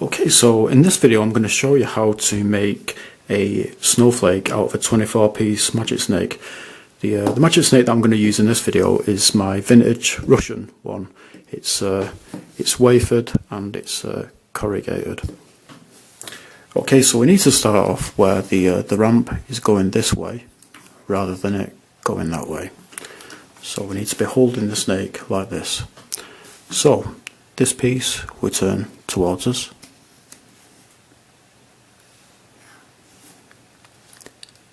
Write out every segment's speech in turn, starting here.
Okay, so in this video I'm going to show you how to make a snowflake out of a 24-piece magic snake. The magic snake that I'm going to use in this video is my vintage Russian one. It's wafered and it's corrugated. Okay, so we need to start off where the ramp is going this way rather than it going that way. So we need to be holding the snake like this. So this piece we turn towards us.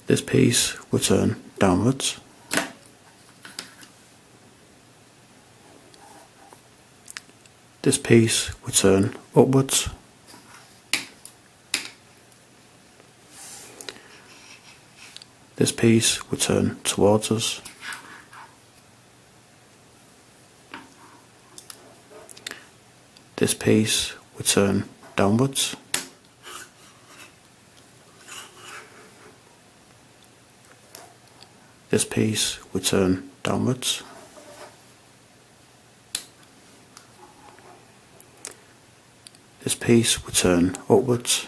This piece we turn downwards. This piece we turn upwards. This piece we turn towards us. This piece we turn downwards. This piece we turn downwards. This piece we turn upwards.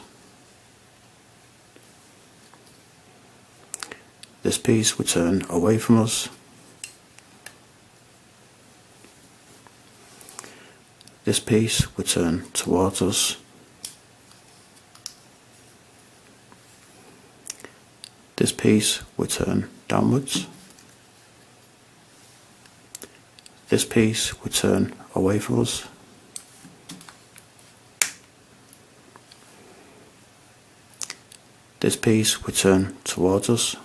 This piece we turn away from us. This piece we turn towards us. This piece we turn downwards. This piece we turn away from us. This piece we turn towards us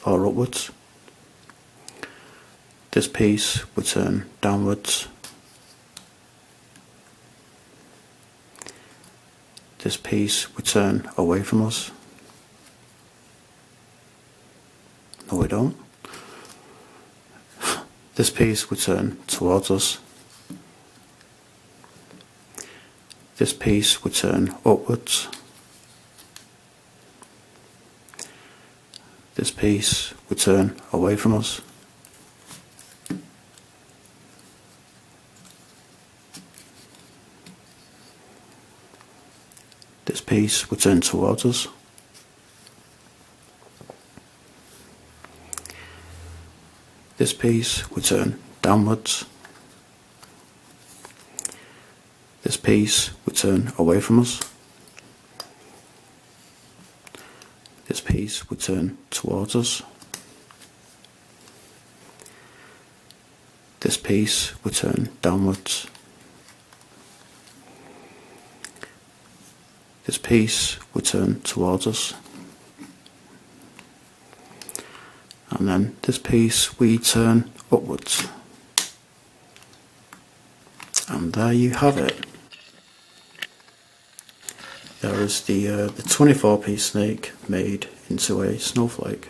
or upwards. This piece we turn downwards. This piece we turn away from us. No, we don't. This piece we turn towards us. This piece we turn upwards. This piece we turn away from us. This piece we turn towards us. This piece we turn downwards. This piece we turn away from us. This piece we turn towards us. This piece we turn downwards. This piece we turn towards us. And then this piece we turn upwards. And there you have it. There is the 24-piece snake made into a snowflake.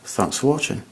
Thanks for watching.